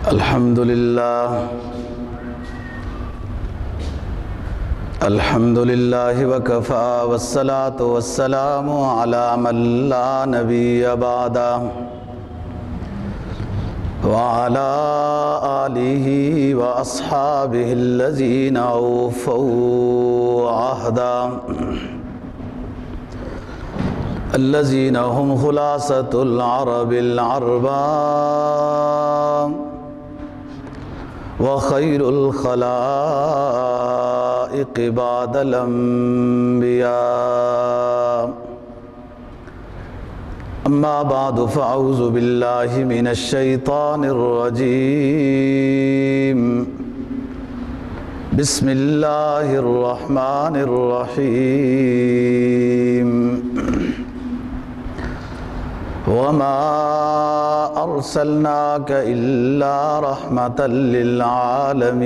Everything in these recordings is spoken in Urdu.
الحمدللہ وکفا والصلاة والسلام علی من لا نبی بعدہ وعلی آلہ واصحابہ الذین اوفوا عہدا الذین هم خلاصۃ العرب العرباء وخیر الخلائق بعد الانبیاء اما بعد فاعوذ باللہ من الشیطان الرجیم بسم اللہ الرحمن الرحیم وما أرسلناك إلا رحمة للعالمين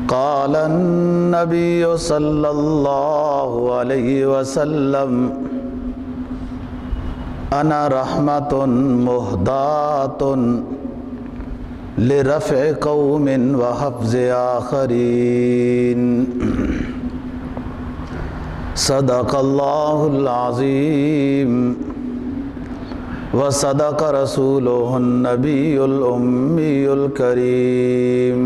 قال النبي صلى الله عليه وسلم أنا رحمة مهداة لرفع قوم وحفظ آخرين صدق اللہ العظیم وصدق رسولہ النبی الامی الکریم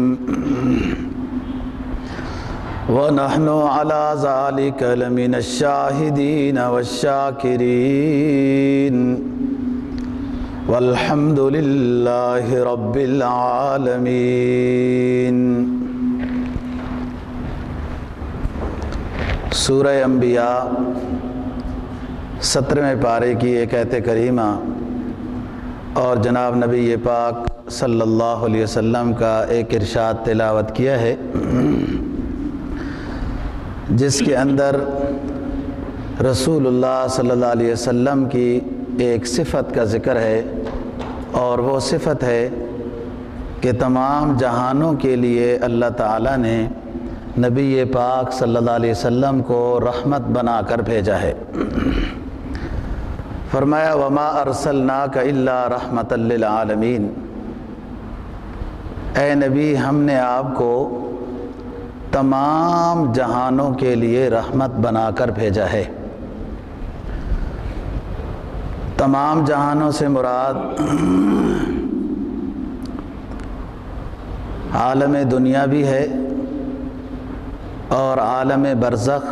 ونحن علی ذلک لمن الشاہدین والشاکرین والحمد للہ رب العالمین۔ سورہ انبیاء 17ویں پارے کی ایک آیت کریمہ اور جناب نبی پاک صلی اللہ علیہ وسلم کا ایک ارشاد تلاوت کیا ہے، جس کے اندر رسول اللہ صلی اللہ علیہ وسلم کی ایک صفت کا ذکر ہے، اور وہ صفت ہے کہ تمام جہانوں کے لیے اللہ تعالیٰ نے نبی پاک صلی اللہ علیہ وسلم کو رحمت بنا کر بھیجا ہے۔ فرمایا وما ارسلناک الا رحمۃ للعالمین، اے نبی ہم نے آپ کو تمام جہانوں کے لیے رحمت بنا کر بھیجا ہے۔ تمام جہانوں سے مراد عالم دنیا بھی ہے اور عالم برزخ،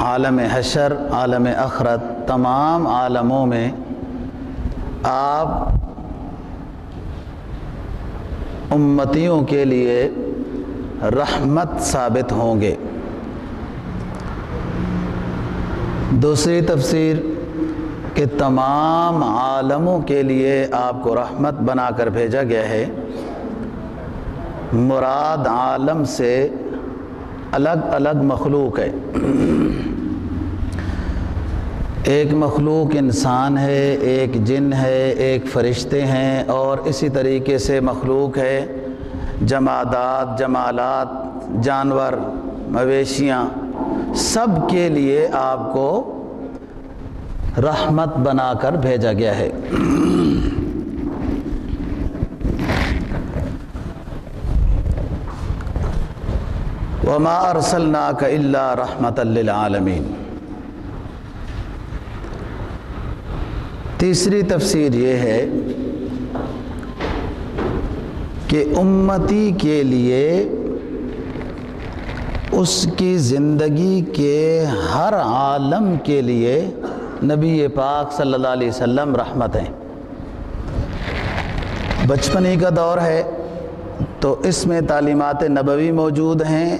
عالم حشر، عالم آخرت، تمام عالموں میں آپ امتیوں کے لیے رحمت ثابت ہوں گے۔ دوسری تفسیر کہ تمام عالموں کے لیے آپ کو رحمت بنا کر بھیجا گیا ہے، مراد عالم سے الگ الگ مخلوق ہے۔ ایک مخلوق انسان ہے، ایک جن ہے، ایک فرشتے ہیں، اور اسی طریقے سے مخلوق ہے جمادات، جمالات، جانور، مویشیاں، سب کے لیے آپ کو رحمت بنا کر بھیجا گیا ہے۔ وما ارسلناک الا رحمۃ للعالمین۔ تیسری تفسیر یہ ہے کہ امتی کے لیے اس کی زندگی کے ہر عالم کے لیے نبی پاک صلی اللہ علیہ وسلم رحمت ہیں۔ بچپنی کا دور ہے تو اس میں تعلیمات نبوی موجود ہیں،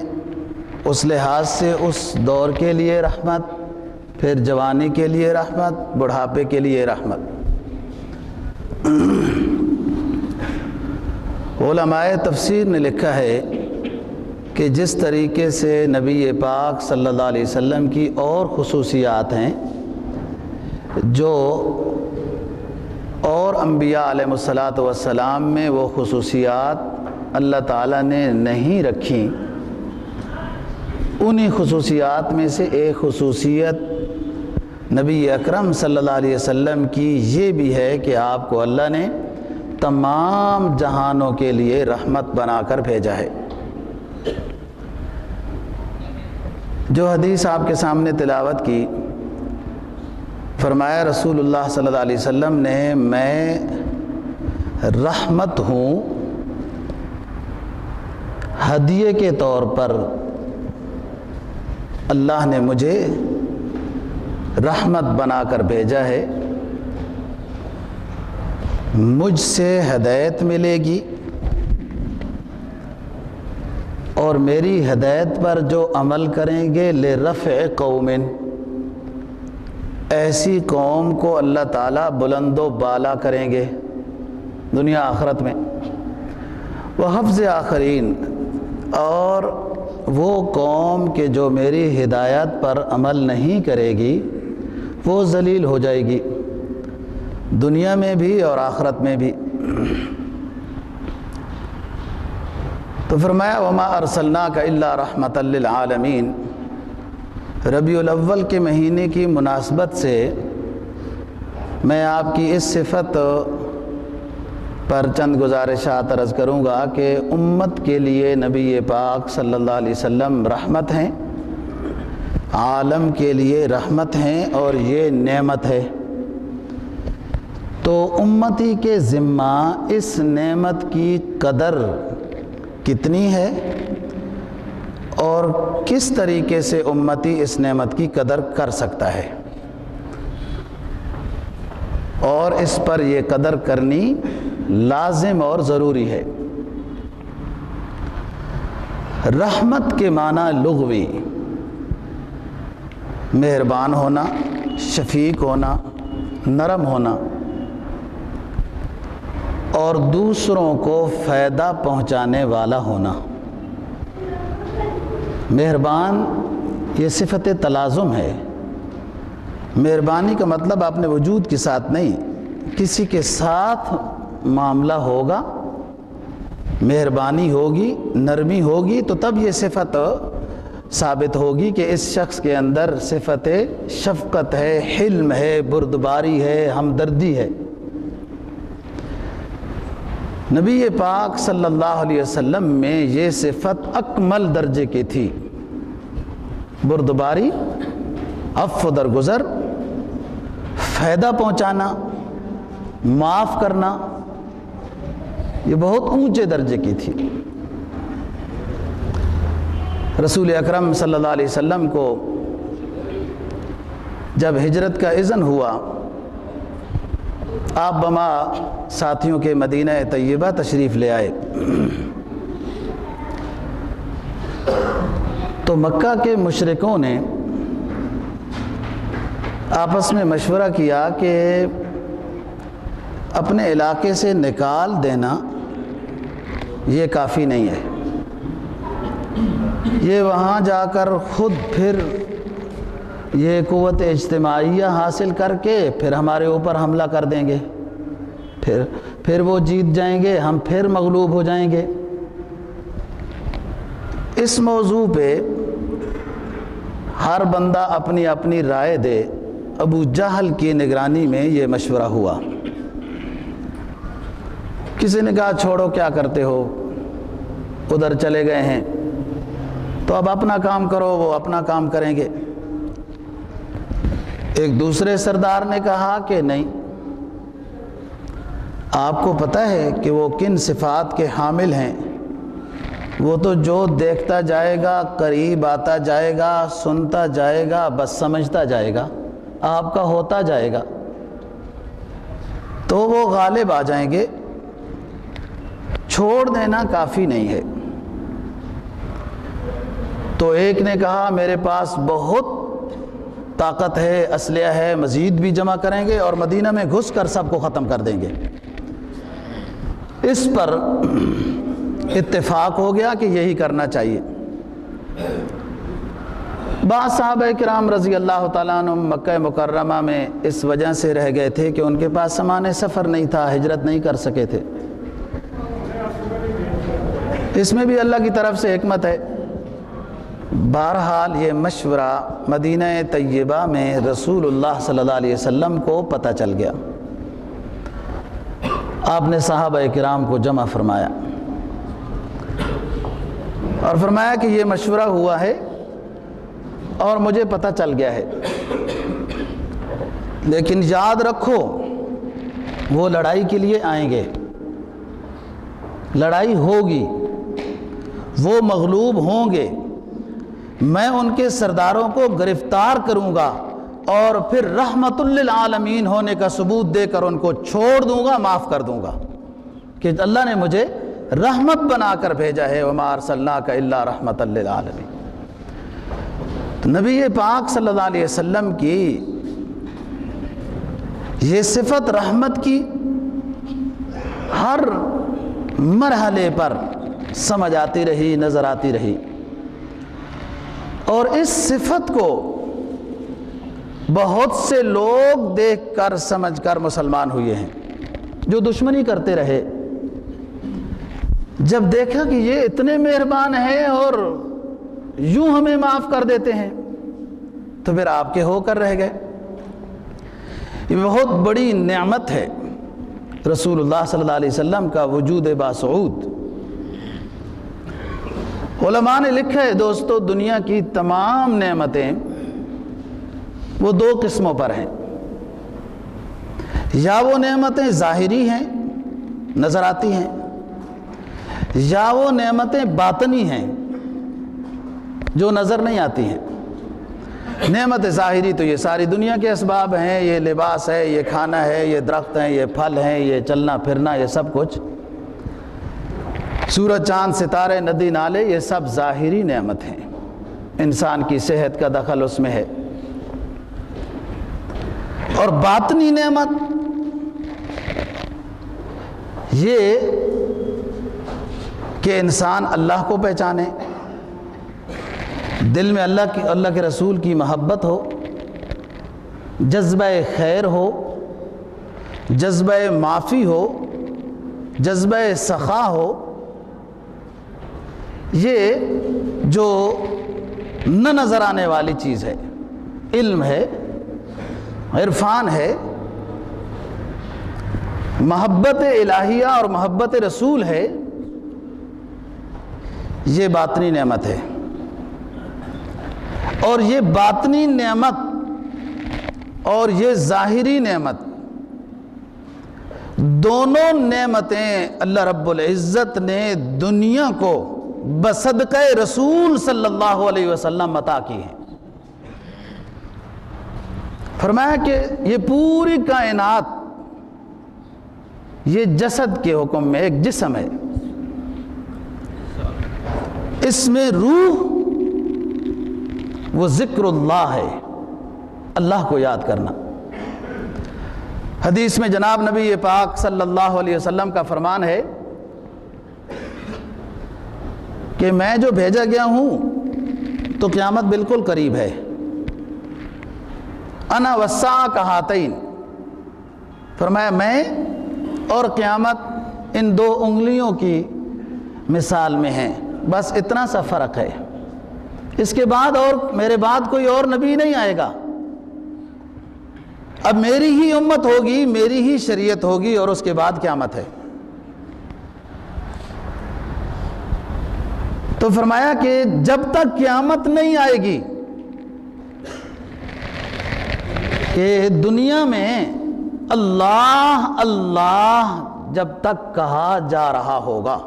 اس لحاظ سے اس دور کے لیے رحمت، پھر جوانی کے لیے رحمت، بڑھاپے کے لیے رحمت۔ علماء تفسیر نے لکھا ہے کہ جس طریقے سے نبی پاک صلی اللہ علیہ وسلم کی اور خصوصیات ہیں جو اور انبیاء علیہ السلام میں وہ خصوصیات اللہ تعالیٰ نے نہیں رکھی، انہی خصوصیات میں سے ایک خصوصیت نبی اکرم صلی اللہ علیہ وسلم کی یہ بھی ہے کہ آپ کو اللہ نے تمام جہانوں کے لیے رحمت بنا کر بھیجا ہے۔ جو حدیث آپ کے سامنے تلاوت کی، فرمایا رسول اللہ صلی اللہ علیہ وسلم نے میں رحمت ہوں، ہدیے کے طور پر اللہ نے مجھے رحمت بنا کر بھیجا ہے، مجھ سے ہدایت ملے گی اور میری ہدایت پر جو عمل کریں گے لرفع قوم، ایسی قوم کو اللہ تعالیٰ بلند و بالا کریں گے دنیا آخرت میں، وحفظ آخرین، اور وہ قوم کہ جو میری ہدایت پر عمل نہیں کرے گی وہ ذلیل ہو جائے گی دنیا میں بھی اور آخرت میں بھی۔ تو فرمایا وما ارسلناک الا رحمۃ للعالمین۔ ربیع الاول کے مہینے کی مناسبت سے میں آپ کی اس صفت پر چند گزارشات عرض کروں گا کہ امت کے لیے نبی پاک صلی اللہ علیہ وسلم رحمت ہیں، عالم کے لیے رحمت ہیں، اور یہ نعمت ہے۔ تو امتی کے ذمہ اس نعمت کی قدر کتنی ہے اور کس طریقے سے امتی اس نعمت کی قدر کر سکتا ہے، اور اس پر یہ قدر کرنی لازم اور ضروری ہے۔ رحمت کے معنی لغوی مہربان ہونا، شفیق ہونا، نرم ہونا، اور دوسروں کو فائدہ پہنچانے والا ہونا۔ مہربان یہ صفت تلازم ہے۔ مہربانی کا مطلب اپنے وجود کے ساتھ نہیں، کسی کے ساتھ معاملہ ہوگا، مہربانی ہوگی، نرمی ہوگی، تو تب یہ صفت ثابت ہوگی کہ اس شخص کے اندر صفت شفقت ہے، حلم ہے، بردباری ہے، ہمدردی ہے۔ نبی پاک صلی اللہ علیہ وسلم میں یہ صفت اکمل درجے کی تھی، بردباری، عفو درگزر، فائدہ پہنچانا، معاف کرنا، یہ بہت اونچے درجے کی تھی۔ رسول اکرم صلی اللہ علیہ وسلم کو جب ہجرت کا اذن ہوا، آپ بما ساتھیوں کے مدینہ طیبہ تشریف لے آئے، تو مکہ کے مشرکوں نے آپس میں مشورہ کیا کہ اپنے علاقے سے نکال دینا یہ کافی نہیں ہے، یہ وہاں جا کر خود پھر یہ قوت اجتماعیہ حاصل کر کے پھر ہمارے اوپر حملہ کر دیں گے، پھر وہ جیت جائیں گے، ہم پھر مغلوب ہو جائیں گے۔ اس موضوع پہ ہر بندہ اپنی اپنی رائے دے۔ ابو جہل کی نگرانی میں یہ مشورہ ہوا۔ کسی نے کہا چھوڑو، کیا کرتے ہو، ادھر چلے گئے ہیں تو اب اپنا کام کرو، وہ اپنا کام کریں گے۔ ایک دوسرے سردار نے کہا کہ نہیں، آپ کو پتہ ہے کہ وہ کن صفات کے حامل ہیں، وہ تو جو دیکھتا جائے گا، قریب آتا جائے گا، سنتا جائے گا، بس سمجھتا جائے گا، آپ کا ہوتا جائے گا، تو وہ غالب آ جائیں گے، چھوڑ دینا کافی نہیں ہے۔ تو ایک نے کہا میرے پاس بہت طاقت ہے، اسلحہ ہے، مزید بھی جمع کریں گے اور مدینہ میں گھس کر سب کو ختم کر دیں گے۔ اس پر اتفاق ہو گیا کہ یہی کرنا چاہیے۔ بعض صحابہ کرام رضی اللہ تعالیٰ عنہ مکہ مکرمہ میں اس وجہ سے رہ گئے تھے کہ ان کے پاس سامان سفر نہیں تھا، ہجرت نہیں کر سکے تھے۔ اس میں بھی اللہ کی طرف سے حکمت ہے۔ بہرحال یہ مشورہ مدینہ طیبہ میں رسول اللہ صلی اللہ علیہ وسلم کو پتہ چل گیا۔ آپ نے صحابہ کرام کو جمع فرمایا اور فرمایا کہ یہ مشورہ ہوا ہے اور مجھے پتہ چل گیا ہے، لیکن یاد رکھو وہ لڑائی کے لیے آئیں گے، لڑائی ہوگی، وہ مغلوب ہوں گے، میں ان کے سرداروں کو گرفتار کروں گا اور پھر رحمت للعالمین ہونے کا ثبوت دے کر ان کو چھوڑ دوں گا، معاف کر دوں گا کہ اللہ نے مجھے رحمت بنا کر بھیجا ہے، وما ارسلناک الا رحمت للعالمین۔ تو نبی پاک صلی اللہ علیہ وسلم کی یہ صفت رحمت کی ہر مرحلے پر سمجھ آتی رہی، نظر آتی رہی، اور اس صفت کو بہت سے لوگ دیکھ کر سمجھ کر مسلمان ہوئے ہیں، جو دشمنی کرتے رہے، جب دیکھا کہ یہ اتنے مہربان ہیں اور یوں ہمیں معاف کر دیتے ہیں تو پھر آپ کے ہو کر رہ گئے۔ یہ بہت بڑی نعمت ہے رسول اللہ صلی اللہ علیہ وسلم کا وجود باسعود۔ علماء نے لکھا ہے دوستو، دنیا کی تمام نعمتیں وہ دو قسموں پر ہیں، یا وہ نعمتیں ظاہری ہیں، نظر آتی ہیں، یا وہ نعمتیں باطنی ہیں جو نظر نہیں آتی ہیں۔ نعمت ظاہری تو یہ ساری دنیا کے اسباب ہیں، یہ لباس ہے، یہ کھانا ہے، یہ درخت ہیں، یہ پھل ہیں، یہ چلنا پھرنا، یہ سب کچھ، سورج چاند ستارے ندی نالے، یہ سب ظاہری نعمت ہیں، انسان کی صحت کا دخل اس میں ہے۔ اور باطنی نعمت یہ کہ انسان اللہ کو پہچانے، دل میں اللہ کے رسول کی محبت ہو، جذبہ خیر ہو، جذبہ معافی ہو، جذبہ سخا ہو، یہ جو نہ نظر آنے والی چیز ہے، علم ہے، عرفان ہے، محبت الہیہ اور محبت رسول ہے، یہ باطنی نعمت ہے۔ اور یہ باطنی نعمت اور یہ ظاہری نعمت دونوں نعمتیں اللہ رب العزت نے دنیا کو بصدقہ رسول صلی اللہ علیہ وسلم عطا کی ہیں۔ فرمایا کہ یہ پوری کائنات یہ جسد کے حکم میں ایک جسم ہے، اس میں روح وہ ذکر اللہ ہے، اللہ کو یاد کرنا۔ حدیث میں جناب نبی پاک صلی اللہ علیہ وسلم کا فرمان ہے کہ میں جو بھیجا گیا ہوں تو قیامت بالکل قریب ہے، انا والساعہ کہاتین، فرمایا میں اور قیامت ان دو انگلیوں کی مثال میں ہیں، بس اتنا سا فرق ہے، اس کے بعد اور میرے بعد کوئی اور نبی نہیں آئے گا، اب میری ہی امت ہوگی، میری ہی شریعت ہوگی، اور اس کے بعد قیامت ہے۔ تو فرمایا کہ جب تک قیامت نہیں آئے گی کہ دنیا میں اللہ اللہ جب تک کہا جا رہا ہوگا،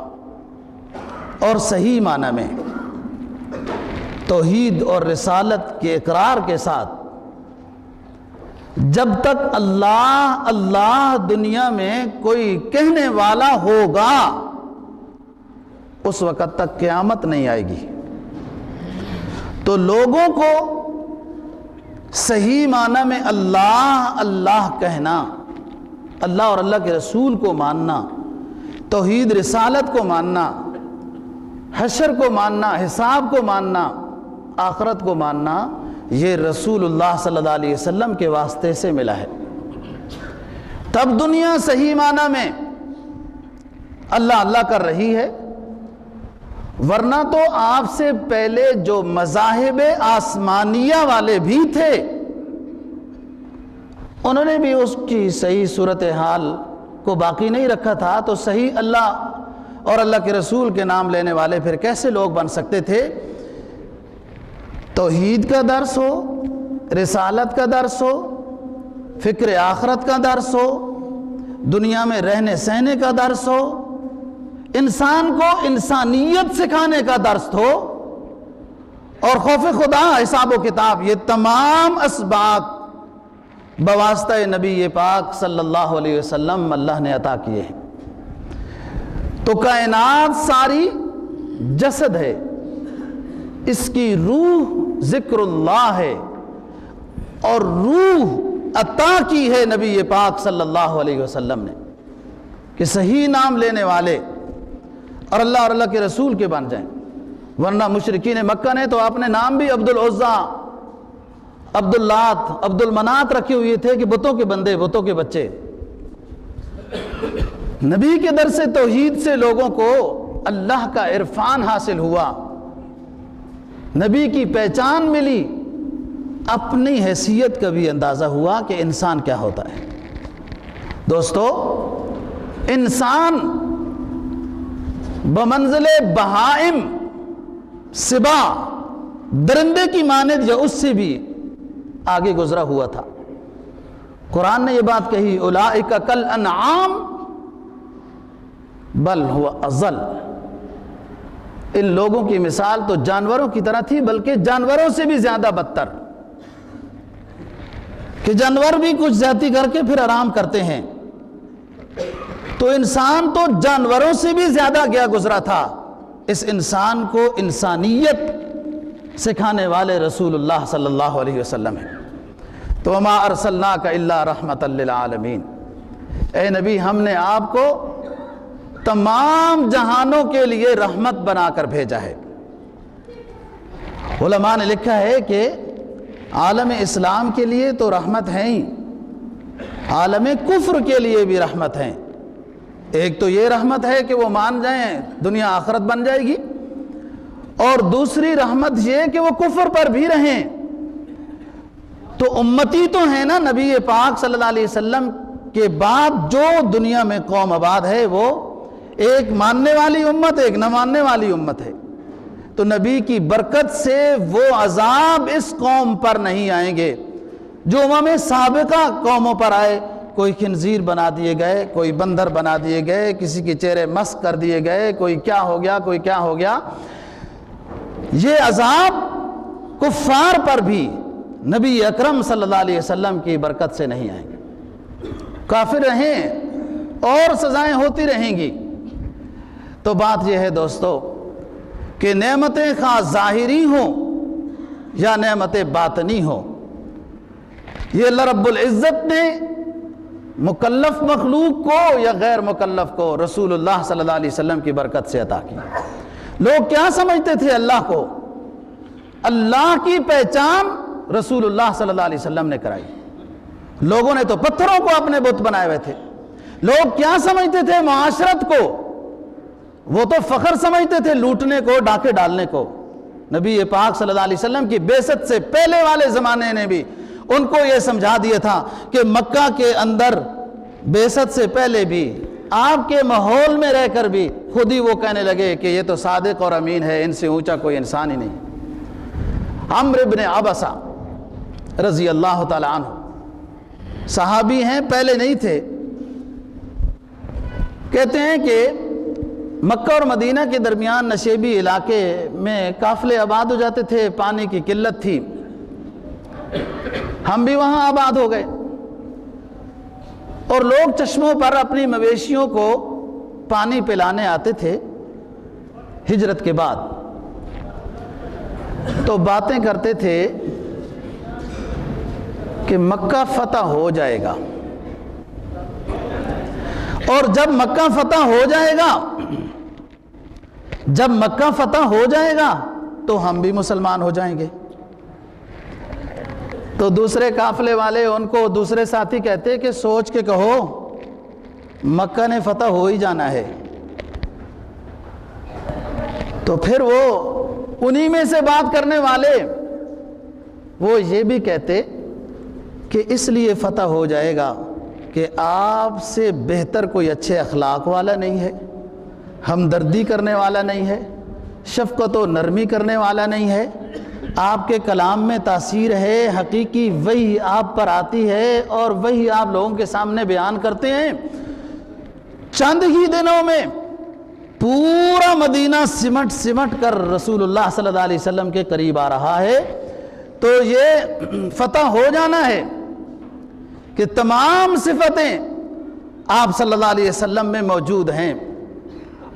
اور صحیح معنی میں توحید اور رسالت کے اقرار کے ساتھ جب تک اللہ اللہ دنیا میں کوئی کہنے والا ہوگا اس وقت تک قیامت نہیں آئے گی۔ تو لوگوں کو صحیح معنی میں اللہ اللہ کہنا، اللہ اور اللہ کے رسول کو ماننا، توحید رسالت کو ماننا، حشر کو ماننا، حساب کو ماننا، آخرت کو ماننا، یہ رسول اللہ صلی اللہ علیہ وسلم کے واسطے سے ملا ہے۔ تب دنیا صحیح معنی میں اللہ اللہ کر رہی ہے، ورنہ تو آپ سے پہلے جو مذاہب آسمانیہ والے بھی تھے انہوں نے بھی اس کی صحیح صورتحال کو باقی نہیں رکھا تھا، تو صحیح اللہ اور اللہ کے رسول کے نام لینے والے پھر کیسے لوگ بن سکتے تھے؟ توحید کا درس ہو، رسالت کا درس ہو، فکر آخرت کا درس ہو، دنیا میں رہنے سہنے کا درس ہو، انسان کو انسانیت سکھانے کا درس ہو، اور خوف خدا، حساب و کتاب، یہ تمام اسباق بواسطہ نبی پاک صلی اللہ علیہ وسلم اللہ نے عطا کیے ہیں۔ تو کائنات ساری جسد ہے، اس کی روح ذکر اللہ ہے، اور روح عطا کی ہے نبی پاک صلی اللہ علیہ وسلم نے کہ صحیح نام لینے والے اور اللہ کے رسول کے بن جائیں۔ ورنہ مشرکین مکہ نے تو اپنے نام بھی عبد العزیٰ، عبد اللات، عبد المنات رکھے ہوئے تھے کہ بتوں کے بندے، بتوں کے بچے۔ نبی کے درس توحید سے لوگوں کو اللہ کا عرفان حاصل ہوا، نبی کی پہچان ملی، اپنی حیثیت کا بھی اندازہ ہوا کہ انسان کیا ہوتا ہے۔ دوستو، انسان بمنزل بہائم، سبا، درندے کی مانند یا اس سے بھی آگے گزرا ہوا تھا۔ قرآن نے یہ بات کہی، اولئک کالانعام بل ہوا اضل۔ ان لوگوں کی مثال تو جانوروں کی طرح تھی، بلکہ جانوروں سے بھی زیادہ بدتر، کہ جانور بھی کچھ زیادتی کر کے پھر آرام کرتے ہیں، تو انسان تو جانوروں سے بھی زیادہ گیا گزرا تھا۔ اس انسان کو انسانیت سکھانے والے رسول اللہ صلی اللہ علیہ وسلم ہیں۔ تو وما ارسلناک الا رحمۃ للعالمین، اے نبی ہم نے آپ کو تمام جہانوں کے لیے رحمت بنا کر بھیجا ہے۔ علماء نے لکھا ہے کہ عالم اسلام کے لیے تو رحمت ہے ہی، عالم کفر کے لیے بھی رحمت ہے۔ ایک تو یہ رحمت ہے کہ وہ مان جائیں، دنیا آخرت بن جائے گی، اور دوسری رحمت یہ کہ وہ کفر پر بھی رہیں۔ تو امتی تو ہے نا نبی پاک صلی اللہ علیہ وسلم کے بعد جو دنیا میں قوم آباد ہے، وہ ایک ماننے والی امت، ایک نہ ماننے والی امت ہے۔ تو نبی کی برکت سے وہ عذاب اس قوم پر نہیں آئیں گے جو امم سابقہ قوموں پر آئے۔ کوئی خنزیر بنا دیے گئے، کوئی بندر بنا دیے گئے، کسی کے چہرے مسخ کر دیے گئے، کوئی کیا ہو گیا، کوئی کیا ہو گیا۔ یہ عذاب کفار پر بھی نبی اکرم صلی اللہ علیہ وسلم کی برکت سے نہیں آئیں گے۔ کافر رہیں اور سزائیں ہوتی رہیں گی۔ تو بات یہ ہے دوستو کہ نعمتیں خواہ ظاہری ہوں یا نعمتیں باطنی ہوں، یہ اللہ رب العزت نے مکلف مخلوق کو یا غیر مکلف کو رسول اللہ صلی اللہ علیہ وسلم کی برکت سے عطا کی۔ لوگ کیا سمجھتے تھے اللہ کو؟ اللہ کی پہچان رسول اللہ صلی اللہ علیہ وسلم نے کرائی۔ لوگوں نے تو پتھروں کو اپنے بت بنائے ہوئے تھے۔ لوگ کیا سمجھتے تھے معاشرت کو؟ وہ تو فخر سمجھتے تھے لوٹنے کو، ڈاکے ڈالنے کو۔ نبی پاک صلی اللہ علیہ وسلم کی بعثت سے پہلے والے زمانے نے بھی ان کو یہ سمجھا دیا تھا کہ مکہ کے اندر بعثت سے پہلے بھی آپ کے ماحول میں رہ کر بھی خود ہی وہ کہنے لگے کہ یہ تو صادق اور امین ہے، ان سے اونچا کوئی انسان ہی نہیں۔ عمرو بن عبسہ رضی اللہ تعالی عنہ صحابی ہیں، پہلے نہیں تھے۔ کہتے ہیں کہ مکہ اور مدینہ کے درمیان نشیبی علاقے میں قافلے آباد ہو جاتے تھے، پانی کی قلت تھی، ہم بھی وہاں آباد ہو گئے، اور لوگ چشموں پر اپنی مویشیوں کو پانی پلانے آتے تھے ہجرت کے بعد۔ تو باتیں کرتے تھے کہ مکہ فتح ہو جائے گا، اور جب مکہ فتح ہو جائے گا، جب مکہ فتح ہو جائے گا تو ہم بھی مسلمان ہو جائیں گے۔ تو دوسرے قافلے والے ان کو دوسرے ساتھی کہتے کہ سوچ کے کہو، مکہ نے فتح ہو ہی جانا ہے۔ تو پھر وہ انہی میں سے بات کرنے والے وہ یہ بھی کہتے کہ اس لیے فتح ہو جائے گا کہ آپ سے بہتر کوئی اچھے اخلاق والا نہیں ہے، ہمدردی کرنے والا نہیں ہے، شفقت و نرمی کرنے والا نہیں ہے، آپ کے کلام میں تاثیر ہے، حقیقی وحی آپ پر آتی ہے اور وہی آپ لوگوں کے سامنے بیان کرتے ہیں۔ چند ہی دنوں میں پورا مدینہ سمٹ کر رسول اللہ صلی اللہ علیہ وسلم کے قریب آ رہا ہے، تو یہ فتح ہو جانا ہے کہ تمام صفتیں آپ صلی اللہ علیہ وسلم میں موجود ہیں،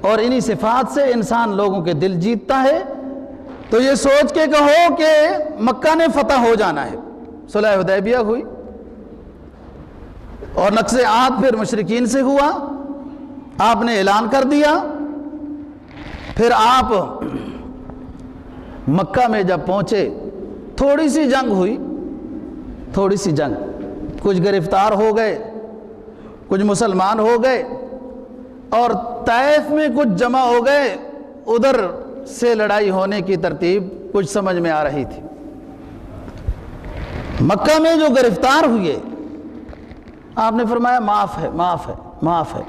اور انہی صفات سے انسان لوگوں کے دل جیتتا ہے۔ تو یہ سوچ کے کہو کہ مکہ نے فتح ہو جانا ہے، صلح حدیبیہ ہوئی اور نقض عہد پھر مشرکین سے ہوا، آپ نے اعلان کر دیا، پھر آپ مکہ میں جب پہنچے تھوڑی سی جنگ ہوئی، تھوڑی سی جنگ، کچھ گرفتار ہو گئے، کچھ مسلمان ہو گئے، اور طائف میں کچھ جمع ہو گئے، ادھر سے لڑائی ہونے کی ترتیب کچھ سمجھ میں آ رہی تھی۔ مکہ میں جو گرفتار ہوئے آپ نے فرمایا معاف ہے، معاف ہے، معاف ہے۔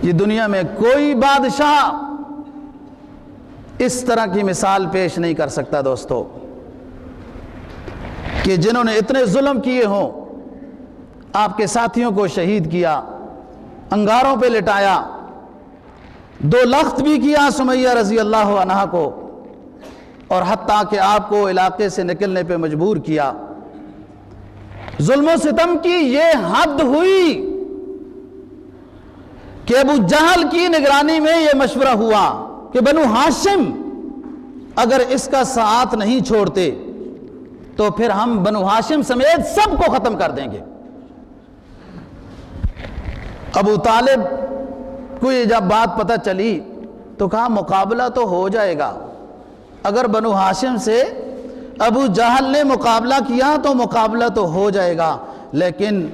یہ دنیا میں کوئی بادشاہ اس طرح کی مثال پیش نہیں کر سکتا دوستو، کہ جنہوں نے اتنے ظلم کیے ہوں، آپ کے ساتھیوں کو شہید کیا، انگاروں پہ لٹایا، 2 لخت بھی کیا سمیہ رضی اللہ عنہا کو، اور حتیٰ کہ آپ کو علاقے سے نکلنے پہ مجبور کیا۔ ظلم و ستم کی یہ حد ہوئی کہ ابو جہل کی نگرانی میں یہ مشورہ ہوا کہ بنو ہاشم اگر اس کا ساتھ نہیں چھوڑتے تو پھر ہم بنو ہاشم سمیت سب کو ختم کر دیں گے۔ ابو طالب کو یہ جب بات پتہ چلی تو کہا مقابلہ تو ہو جائے گا، اگر بنو ہاشم سے ابو جہل نے مقابلہ کیا تو مقابلہ تو ہو جائے گا، لیکن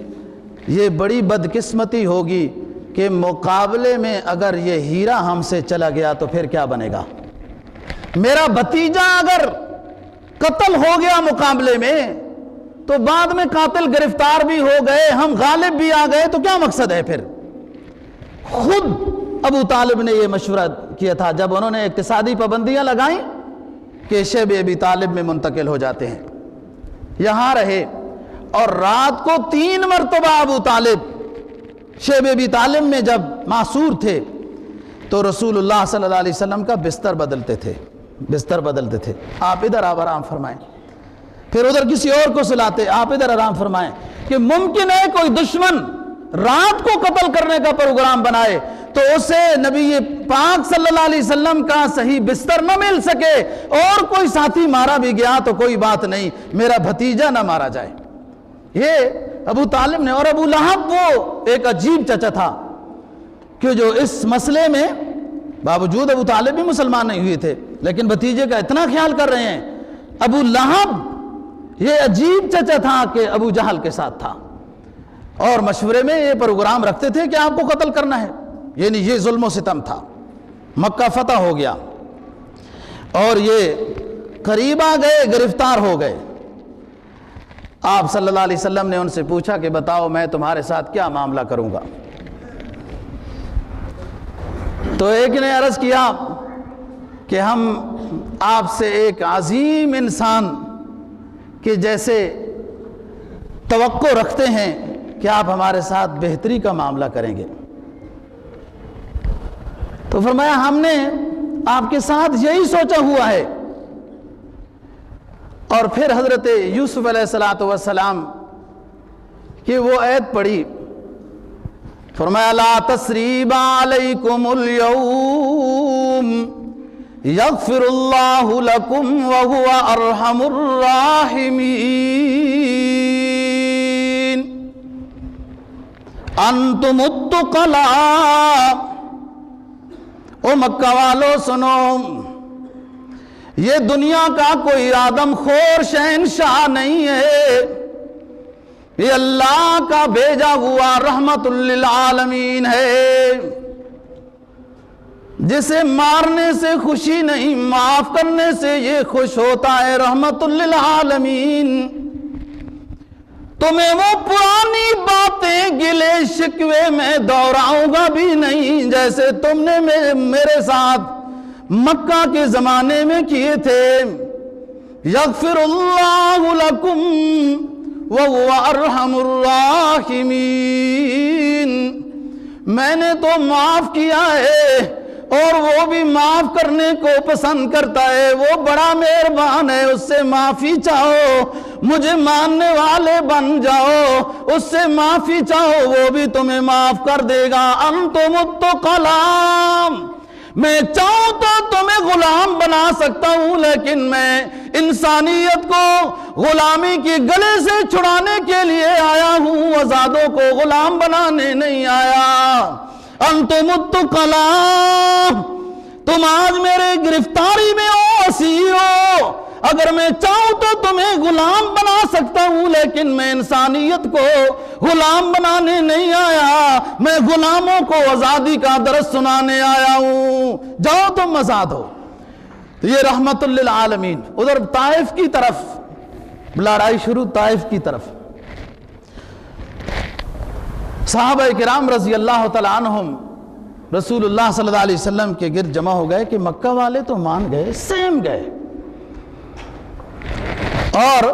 یہ بڑی بدقسمتی ہوگی کہ مقابلے میں اگر یہ ہیرا ہم سے چلا گیا تو پھر کیا بنے گا؟ میرا بھتیجا اگر قتل ہو گیا مقابلے میں تو بعد میں قاتل گرفتار بھی ہو گئے، ہم غالب بھی آ گئے، تو کیا مقصد ہے پھر؟ خود ابو طالب نے یہ مشورہ کیا تھا جب انہوں نے اقتصادی پابندیاں لگائیں کہ شیب ابی طالب میں منتقل ہو جاتے ہیں، یہاں رہے، اور رات کو 3 مرتبہ ابو طالب شیب ابی طالب میں جب معصور تھے تو رسول اللہ صلی اللہ علیہ وسلم کا بستر بدلتے تھے، آپ ادھر آپ آرام فرمائیں، پھر ادھر کسی اور کو سلاتے، آپ ادھر آرام فرمائیں، کہ ممکن ہے کوئی دشمن رات کو قتل کرنے کا پروگرام بنائے تو اسے نبی پاک صلی اللہ علیہ وسلم کا صحیح بستر نہ مل سکے، اور کوئی ساتھی مارا بھی گیا تو کوئی بات نہیں، میرا بھتیجا نہ مارا جائے۔ یہ ابو طالب نے، اور ابو لہب وہ ایک عجیب چچا تھا کہ جو اس مسئلے میں باوجود ابو طالب بھی مسلمان نہیں ہوئے تھے لیکن بھتیجے کا اتنا خیال کر رہے ہیں۔ ابو لہب یہ عجیب چچا تھا کہ ابو جہل کے ساتھ تھا، اور مشورے میں یہ پروگرام رکھتے تھے کہ آپ کو قتل کرنا ہے، یعنی یہ ظلم و ستم تھا۔ مکہ فتح ہو گیا اور یہ قریب آ گئے، گرفتار ہو گئے۔ آپ صلی اللہ علیہ وسلم نے ان سے پوچھا کہ بتاؤ میں تمہارے ساتھ کیا معاملہ کروں گا؟ تو ایک نے عرض کیا کہ ہم آپ سے ایک عظیم انسان کے جیسے توقع رکھتے ہیں کہ آپ ہمارے ساتھ بہتری کا معاملہ کریں گے۔ تو فرمایا ہم نے آپ کے ساتھ یہی سوچا ہوا ہے، اور پھر حضرت یوسف علیہ السلام کی وہ آیت پڑھی، فرمایا لا تثریب علیکم اليوم یغفر اللہ لکم وہو ارحم الراحمین انتم التقلاء۔ او مکہ والو سنو، یہ دنیا کا کوئی آدم خور شہنشاہ نہیں ہے، یہ اللہ کا بھیجا ہوا رحمت للعالمین ہے۔ جسے مارنے سے خوشی نہیں معاف کرنے سے یہ خوش ہوتا ہے رحمت للعالمین۔ تمہیں وہ پرانی باتیں گلے شکوے میں دوہراؤں گا بھی نہیں جیسے تم نے میرے ساتھ مکہ کے زمانے میں کیے تھے۔ یغفر اللہ لکم وہو ارحم الراحمین۔ میں نے تو معاف کیا ہے اور وہ بھی معاف کرنے کو پسند کرتا ہے، وہ بڑا مہربان ہے، اس سے معافی چاہو، مجھے ماننے والے بن جاؤ، اس سے معافی چاہو وہ بھی تمہیں معاف کر دے گا۔ انتم التقلام، میں چاہوں تو تمہیں غلام بنا سکتا ہوں، لیکن میں انسانیت کو غلامی کی گلے سے چھڑانے کے لیے آیا ہوں، آزادوں کو غلام بنانے نہیں آیا۔ انتم التقلام، تم آج میرے گرفتاری میں ہو، اسیر ہو، اگر میں چاہوں تو تمہیں غلام بنا سکتا ہوں، لیکن میں انسانیت کو غلام بنانے نہیں آیا، میں غلاموں کو آزادی کا درس سنانے آیا ہوں، جاؤ تم آزاد ہو۔ تو یہ رحمت للعالمین۔ ادھر طائف کی طرف لڑائی شروع، طائف کی طرف صحابہ کرام رضی اللہ تعالیٰ عنہم رسول اللہ صلی اللہ علیہ وسلم کے گرد جمع ہو گئے کہ مکہ والے تو مان گئے، سہم گئے، اور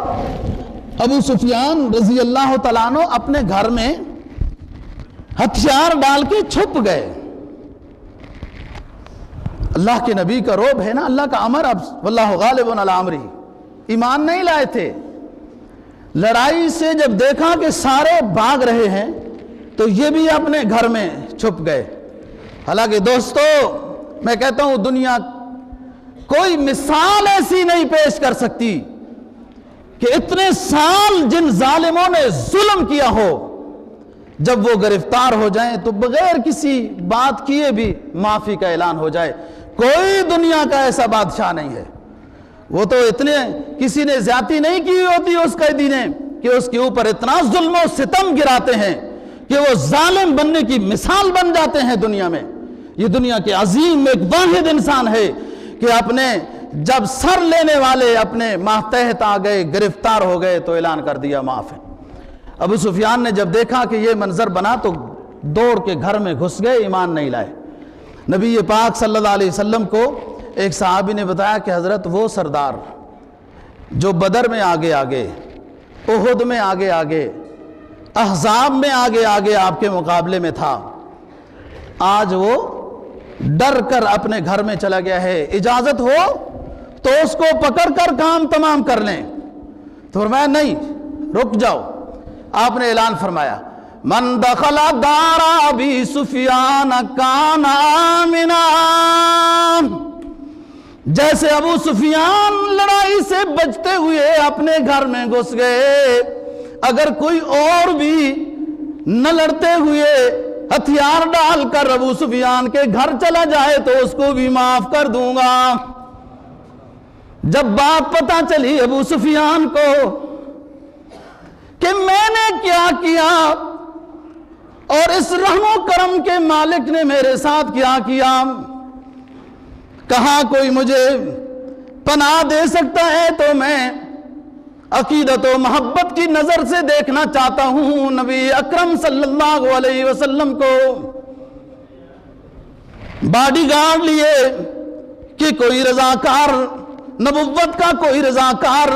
ابو سفیان رضی اللہ تعالیٰ عنہ اپنے گھر میں ہتھیار ڈال کے چھپ گئے۔ اللہ کے نبی کا روب ہے نا، اللہ کا امر، اب واللہ غالب علی امرہ، ایمان نہیں لائے تھے۔ لڑائی سے جب دیکھا کہ سارے بھاگ رہے ہیں تو یہ بھی اپنے گھر میں چھپ گئے۔ حالانکہ دوستو میں کہتا ہوں دنیا کوئی مثال ایسی نہیں پیش کر سکتی کہ اتنے سال جن ظالموں نے ظلم کیا ہو، جب وہ گرفتار ہو جائیں تو بغیر کسی بات کیے بھی معافی کا اعلان ہو جائے۔ کوئی دنیا کا ایسا بادشاہ نہیں ہے، وہ تو اتنے کسی نے زیادتی نہیں کی ہوتی اس قیدی نے کہ اس کے اوپر اتنا ظلم و ستم گراتے ہیں کہ وہ ظالم بننے کی مثال بن جاتے ہیں دنیا میں۔ یہ دنیا کے عظیم ایک واحد انسان ہے کہ اپنے جب سر لینے والے اپنے ماتحت آ گئے، گرفتار ہو گئے تو اعلان کر دیا معاف ہے۔ ابو سفیان نے جب دیکھا کہ یہ منظر بنا تو دوڑ کے گھر میں گھس گئے، ایمان نہیں لائے۔ نبی پاک صلی اللہ علیہ وسلم کو ایک صحابی نے بتایا کہ حضرت وہ سردار جو بدر میں آگے آگے، احد میں آگے آگے، احزاب میں آگے آگے آپ کے مقابلے میں تھا، آج وہ ڈر کر اپنے گھر میں چلا گیا ہے، اجازت ہو تو اس کو پکڑ کر کام تمام کر لیں۔ تو فرمایا نہیں، رک جاؤ۔ آپ نے اعلان فرمایا من دخل دار ابی سفیان کان آمنا، جیسے ابو سفیان لڑائی سے بچتے ہوئے اپنے گھر میں گھس گئے، اگر کوئی اور بھی نہ لڑتے ہوئے ہتھیار ڈال کر ابو سفیان کے گھر چلا جائے تو اس کو بھی معاف کر دوں گا۔ جب بات پتہ چلی ابو سفیان کو کہ میں نے کیا کیا اور اس رحم و کرم کے مالک نے میرے ساتھ کیا کیا، کہاں کوئی مجھے پناہ دے سکتا ہے تو میں عقیدت و محبت کی نظر سے دیکھنا چاہتا ہوں نبی اکرم صلی اللہ علیہ وسلم کو۔ باڈی گارڈ لیے کہ کوئی رضاکار، نبوت کا کوئی رضاکار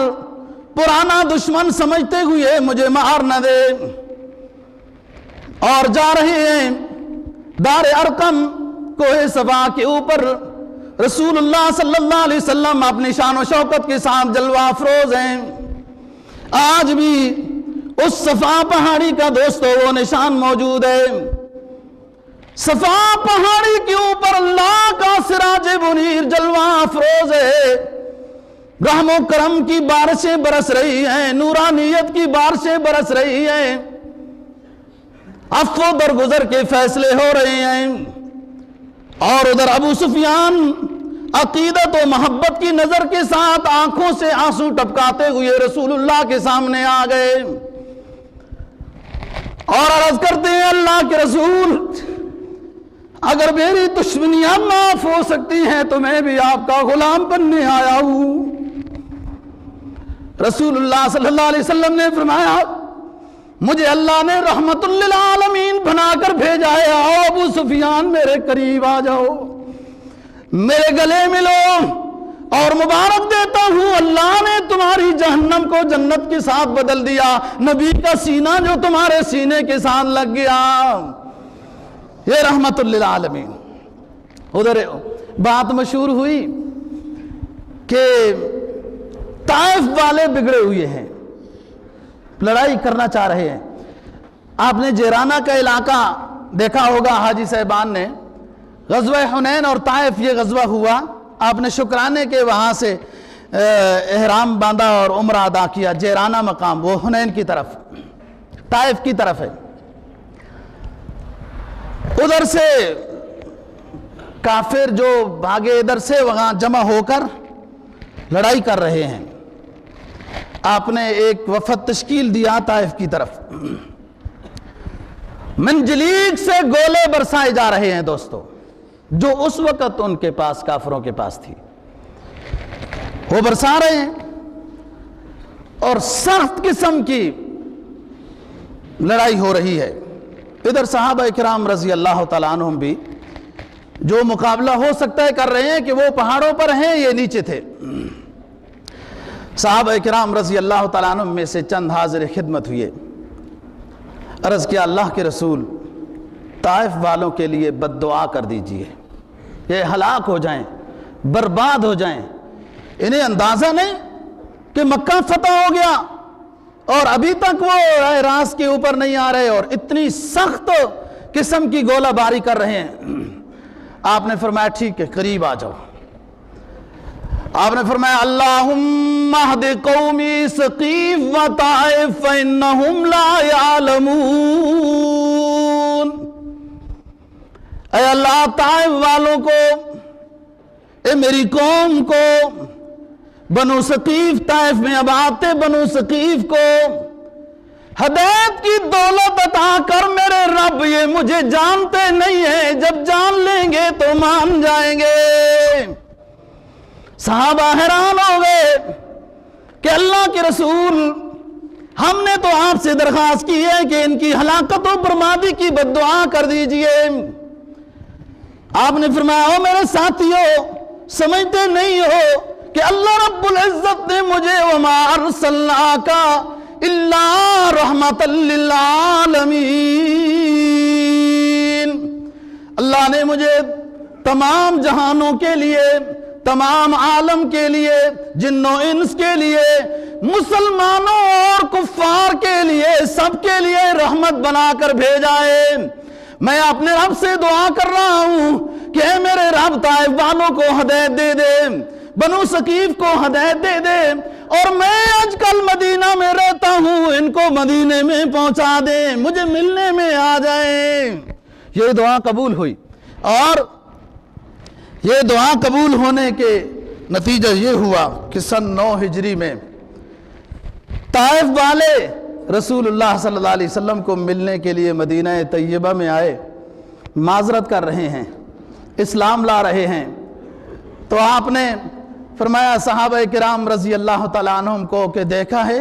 پرانا دشمن سمجھتے ہوئے مجھے مار نہ دے، اور جا رہے ہیں دار ارقم کوہ صفا کے اوپر۔ رسول اللہ صلی اللہ علیہ وسلم اپنی شان و شوکت کے ساتھ جلوہ افروز ہیں۔ آج بھی اس صفا پہاڑی کا دوستو وہ نشان موجود ہے۔ صفا پہاڑی کے اوپر اللہ کا سراج منیر جلوہ افروز ہے، رحم و کرم کی بارشیں برس رہی ہیں، نورانیت کی بارشیں برس رہی ہیں، عفو درگزر کے فیصلے ہو رہے ہیں، اور ادھر ابو سفیان عقیدت و محبت کی نظر کے ساتھ آنکھوں سے آنسو ٹپکاتے ہوئے رسول اللہ کے سامنے آ گئے اور عرض کرتے ہیں اللہ کے رسول، اگر میری دشمنیاں معاف ہو سکتی ہیں تو میں بھی آپ کا غلام بننے آیا ہوں۔ رسول اللہ صلی اللہ علیہ وسلم نے فرمایا مجھے اللہ نے رحمت للعالمین بنا کر بھیجا ہے، آؤ ابو سفیان میرے قریب آ جاؤ، میرے گلے ملو، اور مبارک دیتا ہوں اللہ نے تمہاری جہنم کو جنت کے ساتھ بدل دیا، نبی کا سینہ جو تمہارے سینے کے ساتھ لگ گیا، یہ رحمت للعالمین۔ ادھر بات مشہور ہوئی کہ طائف والے بگڑے ہوئے ہیں، لڑائی کرنا چاہ رہے ہیں۔ آپ نے جیرانہ کا علاقہ دیکھا ہوگا، حاجی صاحبان نے غزوہ حنین اور طائف یہ غزوہ ہوا، آپ نے شکرانے کے وہاں سے احرام باندھا اور عمرہ ادا کیا۔ جیرانہ مقام وہ حنین کی طرف، طائف کی طرف ہے۔ ادھر سے کافر جو بھاگے ادھر سے وہاں جمع ہو کر لڑائی کر رہے ہیں۔ آپ نے ایک وفد تشکیل دیا طائف کی طرف، منجلیق سے گولے برسائے جا رہے ہیں دوستو، جو اس وقت ان کے پاس کافروں کے پاس تھی، وہ برسا رہے ہیں اور سخت قسم کی لڑائی ہو رہی ہے۔ ادھر صحابہ کرام رضی اللہ تعالیٰ عنہم بھی جو مقابلہ ہو سکتا ہے کر رہے ہیں کہ وہ پہاڑوں پر ہیں، یہ نیچے تھے۔ صحابہ کرام رضی اللہ تعالیٰ عنہم میں سے چند حاضر خدمت ہوئے، عرض کیا اللہ کے رسول طائف والوں کے لیے بد دعا کر دیجئے، یہ ہلاک ہو جائیں، برباد ہو جائیں، انہیں اندازہ نہیں کہ مکہ فتح ہو گیا اور ابھی تک وہ راس کے اوپر نہیں آ رہے اور اتنی سخت قسم کی گولہ باری کر رہے ہیں۔ آپ نے فرمایا ٹھیک ہے، قریب آ جاؤ۔ آپ نے فرمایا اللہم اہد قومی ثقیف و طائف فإنہم لا یعلمون، اے اللہ طائف والوں کو، اے میری قوم کو، بنو ثقیف طائف میں اب آتے بنو ثقیف کو ہدایت کی دولت عطا کر میرے رب، یہ مجھے جانتے نہیں ہیں، جب جان لیں گے تو مان جائیں گے۔ صحابہ حیران ہو گئے کہ اللہ کے رسول ہم نے تو آپ سے درخواست کی ہے کہ ان کی ہلاکت و بربادی کی بد دعا کر دیجئے۔ آپ نے فرمایا او میرے ساتھیو، سمجھتے نہیں ہو کہ اللہ رب العزت نے مجھے وما ارسلناک الا رحمۃ للعالمین، اللہ نے مجھے تمام جہانوں کے لیے، تمام عالم کے لیے، جن و انس کے لیے، مسلمانوں اور کفار کے لیے، سب کے لیے رحمت بنا کر بھیجا ہے۔ میں اپنے رب سے دعا کر رہا ہوں کہ اے میرے رب طائف والوں کو ہدایت دے دے، بنو ثقیف کو ہدایت دے دے، اور میں آج کل مدینہ میں رہتا ہوں، ان کو مدینے میں پہنچا دے، مجھے ملنے میں آ جائیں۔ یہ دعا قبول ہوئی، اور یہ دعا قبول ہونے کے نتیجہ یہ ہوا کہ سن 9 ہجری میں طائف والے رسول اللہ صلی اللہ علیہ وسلم کو ملنے کے لیے مدینہ طیبہ میں آئے، معذرت کر رہے ہیں، اسلام لا رہے ہیں۔ تو آپ نے فرمایا صحابہ کرام رضی اللہ تعالیٰ عنہم کو کہ دیکھا ہے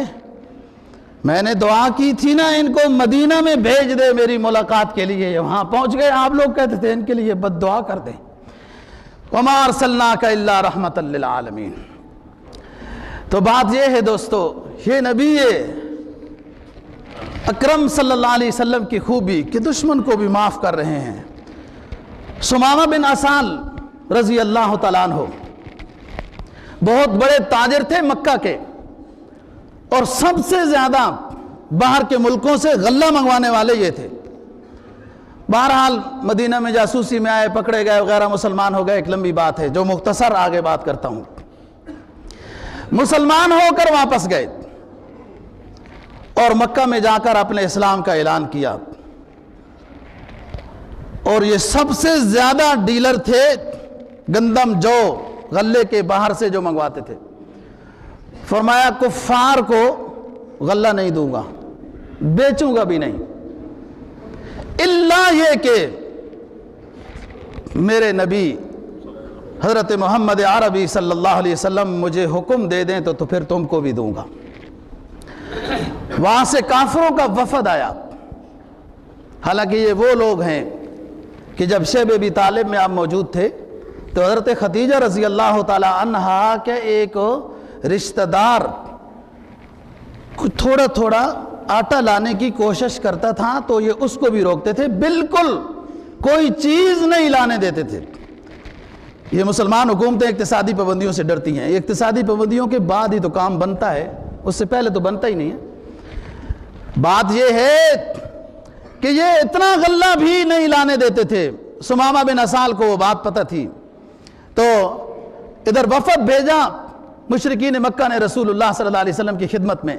میں نے دعا کی تھی نا ان کو مدینہ میں بھیج دے میری ملاقات کے لیے، وہاں پہنچ گئے، آپ لوگ کہتے تھے ان کے لیے بد دعا کر دیں۔ وما ارسلناک الا رحمۃ للعالمین۔ تو بات یہ ہے دوستو، یہ نبی اکرم صلی اللہ علیہ وسلم کی خوبی کہ دشمن کو بھی معاف کر رہے ہیں۔ سمامہ بن اسال رضی اللہ تعالیٰ عنہ بہت بڑے تاجر تھے مکہ کے، اور سب سے زیادہ باہر کے ملکوں سے غلہ منگوانے والے یہ تھے۔ بہرحال مدینہ میں جاسوسی میں آئے، پکڑے گئے وغیرہ، مسلمان ہو گئے، ایک لمبی بات ہے جو مختصر آگے بات کرتا ہوں۔ مسلمان ہو کر واپس گئے اور مکہ میں جا کر اپنے اسلام کا اعلان کیا، اور یہ سب سے زیادہ ڈیلر تھے گندم جو غلے کے باہر سے جو منگواتے تھے۔ فرمایا کفار کو غلہ نہیں دوں گا، بیچوں گا بھی نہیں، اللہ یہ کہ میرے نبی حضرت محمد عربی صلی اللہ علیہ وسلم مجھے حکم دے دیں تو پھر تم کو بھی دوں گا۔ وہاں سے کافروں کا وفد آیا، حالانکہ یہ وہ لوگ ہیں کہ جب شیب ابی طالب میں آپ موجود تھے تو حضرت خدیجہ رضی اللہ تعالی عنہا کے ایک رشتہ دار تھوڑا تھوڑا آٹا لانے کی کوشش کرتا تھا تو یہ اس کو بھی روکتے تھے، بالکل کوئی چیز نہیں لانے دیتے تھے۔ یہ مسلمان حکومتیں اقتصادی پابندیوں سے ڈرتی ہیں، اقتصادی پابندیوں کے بعد ہی تو کام بنتا ہے، اس سے پہلے تو بنتا ہی نہیں ہے۔ بات یہ ہے کہ یہ اتنا غلہ بھی نہیں لانے دیتے تھے۔ ثمامہ بن اسال کو وہ بات پتہ تھی، تو ادھر وفد بھیجا مشرکین مکہ نے رسول اللہ صلی اللہ علیہ وسلم کی خدمت میں۔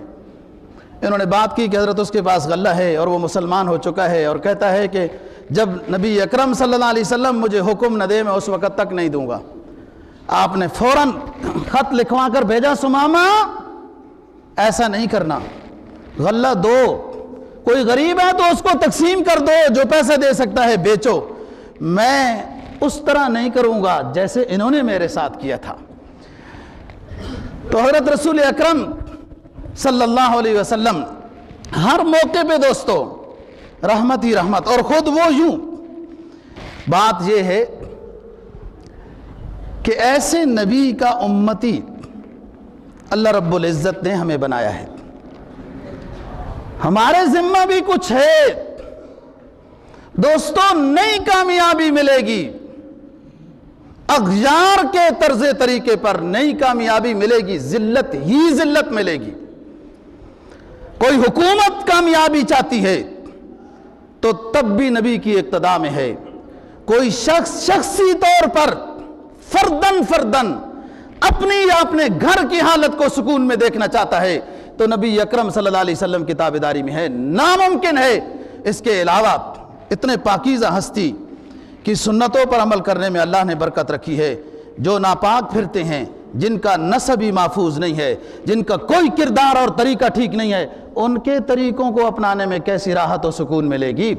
انہوں نے بات کی کہ حضرت اس کے پاس غلہ ہے اور وہ مسلمان ہو چکا ہے، اور کہتا ہے کہ جب نبی اکرم صلی اللہ علیہ وسلم مجھے حکم نہ دے میں اس وقت تک نہیں دوں گا۔ آپ نے فوراً خط لکھوا کر بھیجا، ثمامہ ایسا نہیں کرنا، غلہ دو، کوئی غریب ہے تو اس کو تقسیم کر دو، جو پیسے دے سکتا ہے بیچو، میں اس طرح نہیں کروں گا جیسے انہوں نے میرے ساتھ کیا تھا۔ تو حضرت رسول اکرم صلی اللہ علیہ وسلم ہر موقع پہ دوستو رحمت ہی رحمت، اور خود وہ یوں۔ بات یہ ہے کہ ایسے نبی کا امتی اللہ رب العزت نے ہمیں بنایا ہے، ہمارے ذمہ بھی کچھ ہے دوستو۔ نئی کامیابی ملے گی اغیار کے طرز طریقے پر، نئی کامیابی ملے گی، ذلت ہی ذلت ملے گی۔ کوئی حکومت کامیابی چاہتی ہے تو تب بھی نبی کی اقتداء میں ہے۔ کوئی شخص شخصی طور پر فردن اپنی یا اپنے گھر کی حالت کو سکون میں دیکھنا چاہتا ہے تو نبی اکرم صلی اللہ علیہ وسلم کی تابعداری میں ہے، ناممکن ہے۔ اس کے علاوہ اتنے پاکیزہ ہستی کی سنتوں پر عمل کرنے میں اللہ نے برکت رکھی ہے۔ جو ناپاک پھرتے ہیں، جن کا نسب ہی محفوظ نہیں ہے، جن کا کوئی کردار اور طریقہ ٹھیک نہیں ہے، ان کے طریقوں کو اپنانے میں کیسی راحت و سکون ملے گی۔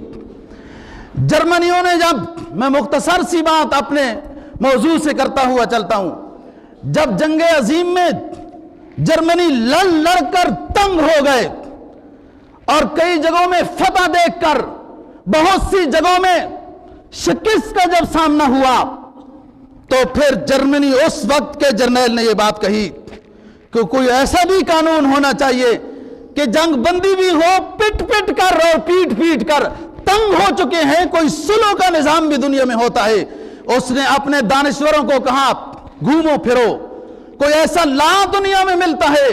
جرمنیوں نے جب، میں مختصر سی بات اپنے موضوع سے کرتا ہوا چلتا ہوں، جب جنگ عظیم میں جرمنی لڑ کر تنگ ہو گئے اور کئی جگہوں میں فتح دیکھ کر بہت سی جگہوں میں شکست کا جب سامنا ہوا تو پھر جرمنی اس وقت کے جرنیل نے یہ بات کہی کہ کوئی ایسا بھی قانون ہونا چاہیے کہ جنگ بندی بھی ہو، پٹ کر اور پیٹ کر تنگ ہو چکے ہیں، کوئی صلح کا نظام بھی دنیا میں ہوتا ہے۔ اس نے اپنے دانشوروں کو کہا گھومو پھرو، کوئی ایسا لا دنیا میں ملتا ہے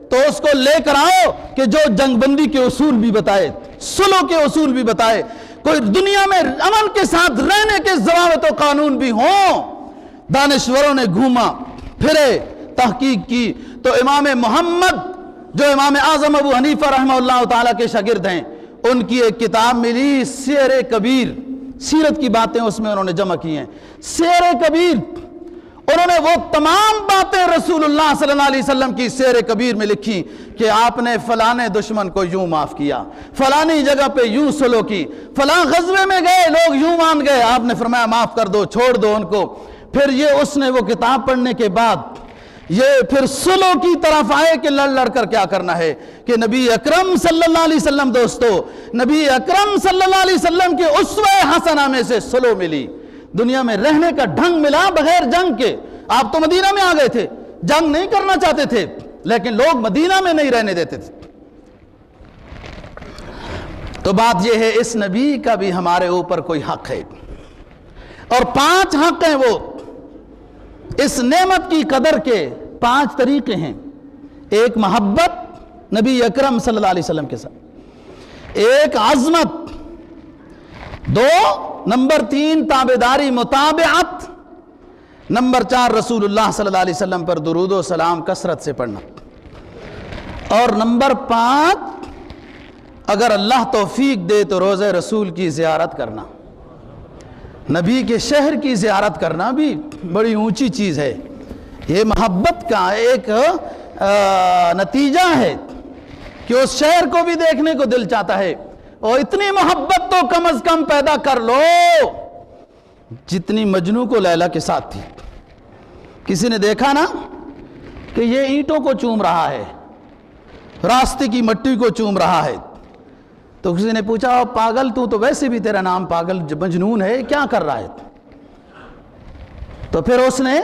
تو اس کو لے کر آؤ کہ جو جنگ بندی کے اصول بھی بتائے، صلح کے اصول بھی بتائے، کوئی دنیا میں امن کے ساتھ رہنے کے ضوابط و قانون بھی ہوں۔ دانشوروں نے گھوما پھرے، تحقیق کی تو امام محمد جو امام اعظم ابو حنیفہ رحمہ اللہ تعالیٰ کے شاگرد ہیں، ان کی ایک کتاب ملی سیر کبیر، سیرت کی باتیں اس میں انہوں نے جمع کی ہیں، سیر کبیر۔ انہوں نے وہ تمام باتیں رسول اللہ صلی اللہ علیہ وسلم کی سیر کبیر میں لکھی کہ آپ نے فلانے دشمن کو یوں معاف کیا، فلانی جگہ پہ یوں سلو کی، فلاں غزوے میں گئے لوگ یوں مان گئے، آپ نے فرمایا معاف کر دو، چھوڑ دو ان کو۔ پھر یہ اس نے وہ کتاب پڑھنے کے بعد یہ پھر سلو کی طرف آئے کہ لڑ کر کیا کرنا ہے، کہ نبی اکرم صلی اللہ علیہ وسلم، دوستو نبی اکرم صلی اللہ علیہ وسلم کے اسوہ حسنہ میں سے سلو ملی، دنیا میں رہنے کا ڈھنگ ملا بغیر جنگ کے۔ آپ تو مدینہ میں آ گئے تھے، جنگ نہیں کرنا چاہتے تھے، لیکن لوگ مدینہ میں نہیں رہنے دیتے تھے۔ تو بات یہ ہے اس نبی کا بھی ہمارے اوپر کوئی حق ہے، اور 5 حق ہیں وہ اس نعمت کی قدر کے 5 طریقے ہیں۔ ایک محبت نبی اکرم صلی اللہ علیہ وسلم کے ساتھ، ایک عظمت، 2 نمبر 3 تابعداری متابعت، نمبر 4 رسول اللہ صلی اللہ علیہ وسلم پر درود و سلام کثرت سے پڑھنا، اور نمبر 5 اگر اللہ توفیق دے تو روضہ رسول کی زیارت کرنا۔ نبی کے شہر کی زیارت کرنا بھی بڑی اونچی چیز ہے، یہ محبت کا ایک نتیجہ ہے کہ اس شہر کو بھی دیکھنے کو دل چاہتا ہے، اور اتنی محبت تو کم از کم پیدا کر لو جتنی مجنو کو لیلا کے ساتھ تھی۔ کسی نے دیکھا نا کہ یہ اینٹوں کو چوم رہا ہے، راستے کی مٹی کو چوم رہا ہے، تو کسی نے پوچھا پاگل تو ویسے بھی تیرا نام پاگل مجنون ہے، کیا کر رہا ہے؟ تو پھر اس نے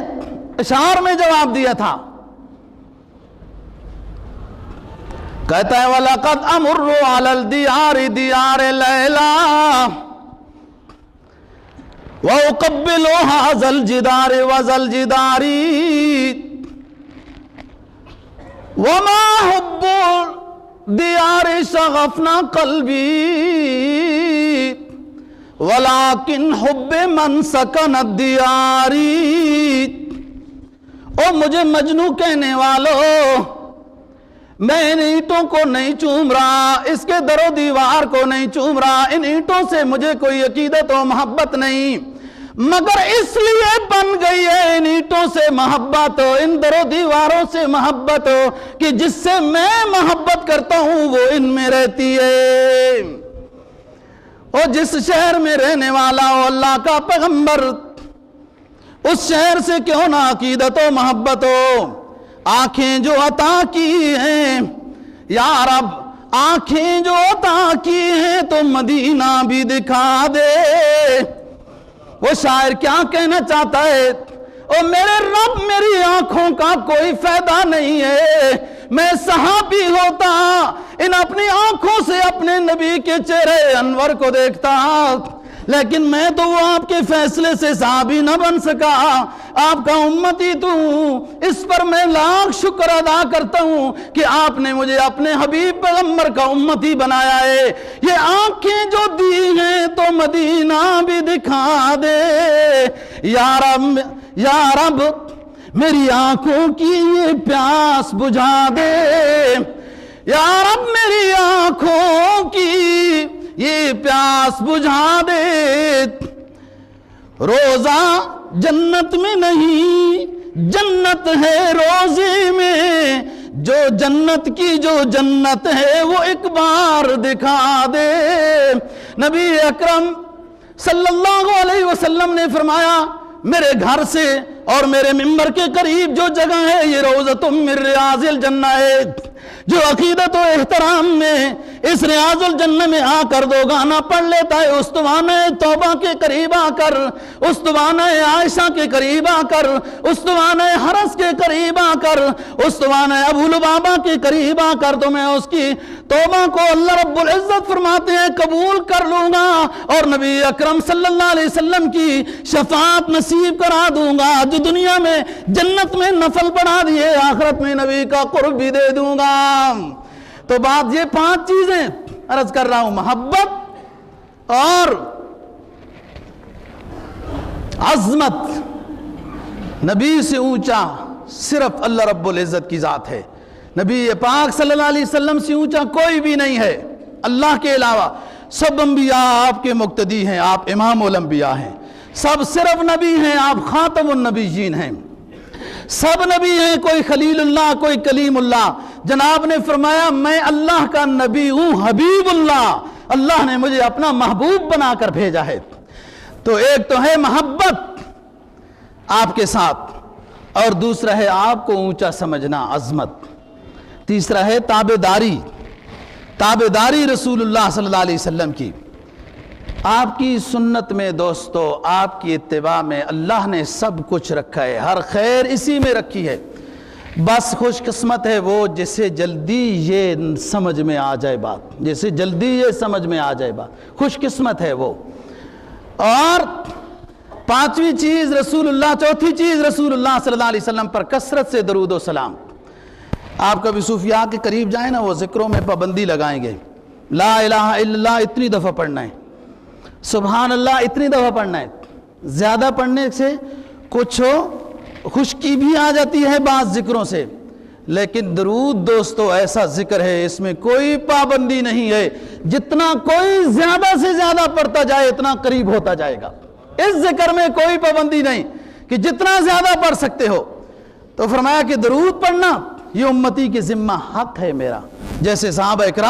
اشعار میں جواب دیا تھا، کہتا ہے وَلَقَدْ أَمُرُّ عَلَى الْدِيَارِ دِيَارِ لَيْلَا وَأُقَبِّلُهَا ذَا الْجِدَارِ وَذَا الْجِدَارِ وَمَا حُبُّ الدِّيَارِ شَغَفْنَا قَلْبِي وَلَكِنْ حُبِّ مَنْ سَكَنَ الدِّيَارِ۔ او مجھے مجنو کہنے والو، میں ان اینٹوں کو نہیں چوم رہا، اس کے در و دیوار کو نہیں چوم رہا، ان اینٹوں سے مجھے کوئی عقیدت و محبت نہیں، مگر اس لیے بن گئی ہے ان اینٹوں سے محبت ہو، ان در و دیواروں سے محبت ہو کہ جس سے میں محبت کرتا ہوں وہ ان میں رہتی ہے۔ اور جس شہر میں رہنے والا ہو اللہ کا پیغمبر، اس شہر سے کیوں نہ عقیدت و محبت ہو۔ آنکھیں جو عطا کی ہیں یا رب، آنکھیں جو عطا کی ہیں تو مدینہ بھی دکھا دے۔ وہ شاعر کیا کہنا چاہتا ہے؟ او میرے رب، میری آنکھوں کا کوئی فائدہ نہیں ہے، میں صحابی ہوتا ان اپنی آنکھوں سے اپنے نبی کے چہرے انور کو دیکھتا، لیکن میں تو وہ آپ کے فیصلے سے صحابی نہ بن سکا، آپ کا امتی تو ہوں۔ اس پر میں لاکھ شکر ادا کرتا ہوں کہ آپ نے مجھے اپنے حبیب پیغمبر کا امتی بنایا ہے۔ یہ آنکھیں جو دی ہیں تو مدینہ بھی دکھا دے۔ یا رب میری آنکھوں کی یہ پیاس بجھا دے، یا رب میری آنکھوں کی یہ پیاس بجھا دے۔ روزہ جنت میں نہیں، جنت ہے روزے میں، جو جنت کی جو جنت ہے وہ ایک بار دکھا دے۔ نبی اکرم صلی اللہ علیہ وسلم نے فرمایا میرے گھر سے اور میرے ممبر کے قریب جو جگہ ہے یہ روضۃ من ریاض الجنہ ہے۔ جو عقیدت و احترام میں اس ریاض الجنہ میں آ کر دو گانا پڑھ لیتا ہے، استوانہ توبہ کے قریب آ کر، استوانہ عائشہ کے قریب آ کر، استوانہ حرس کے قریب آ کر، استوانہ ابو لبابہ کے قریب آ کر، تو میں اس کی توبہ کو اللہ رب العزت فرماتے ہیں قبول کر لوں گا اور نبی اکرم صلی اللہ علیہ وسلم کی شفاعت نصیب کرا دوں گا۔ جو دنیا میں جنت میں نفل پڑھا دیے، آخرت میں نبی کا قرب بھی دے دوں گا۔ تو بات یہ 5 چیزیں عرض کر رہا ہوں، محبت اور عظمت۔ نبی سے اونچا صرف اللہ رب العزت کی ذات ہے، نبی پاک صلی اللہ علیہ وسلم سے اونچا کوئی بھی نہیں ہے اللہ کے علاوہ۔ سب انبیاء آپ کے مقتدی ہیں، آپ امام الانبیاء ہیں، سب صرف نبی ہیں، آپ خاتم النبیین ہیں، سب نبی ہیں، کوئی خلیل اللہ کوئی کلیم اللہ۔ جناب نے فرمایا میں اللہ کا نبی ہوں، حبیب اللہ، اللہ نے مجھے اپنا محبوب بنا کر بھیجا ہے۔ تو ایک تو ہے محبت آپ کے ساتھ، اور دوسرا ہے آپ کو اونچا سمجھنا، عظمت۔ تیسرا ہے تابعداری، تابعداری رسول اللہ صلی اللہ علیہ وسلم کی۔ آپ کی سنت میں دوستو، آپ کی اتباع میں اللہ نے سب کچھ رکھا ہے، ہر خیر اسی میں رکھی ہے۔ بس خوش قسمت ہے وہ جسے جلدی یہ سمجھ میں آ جائے بات، جسے جلدی یہ سمجھ میں آ جائے بات، خوش قسمت ہے وہ۔ اور 5ویں چیز رسول اللہ، 4تھی چیز رسول اللہ صلی اللہ علیہ وسلم پر کثرت سے درود و سلام۔ آپ کبھی صوفیاء کے قریب جائیں نا، وہ ذکروں میں پابندی لگائیں گے، لا الہ الا اللہ اتنی دفعہ پڑھنا ہے، سبحان اللہ اتنی دفعہ پڑھنا ہے۔ زیادہ پڑھنے سے کچھ خشکی بھی آ جاتی ہے بعض ذکروں سے، لیکن درود دوستو ایسا ذکر ہے اس میں کوئی پابندی نہیں ہے، جتنا کوئی زیادہ سے زیادہ پڑھتا جائے اتنا قریب ہوتا جائے گا۔ اس ذکر میں کوئی پابندی نہیں کہ جتنا زیادہ پڑھ سکتے ہو۔ تو فرمایا کہ درود پڑھنا یہ امتی کے ذمہ حق ہے میرا، جیسے صحابہ اکرام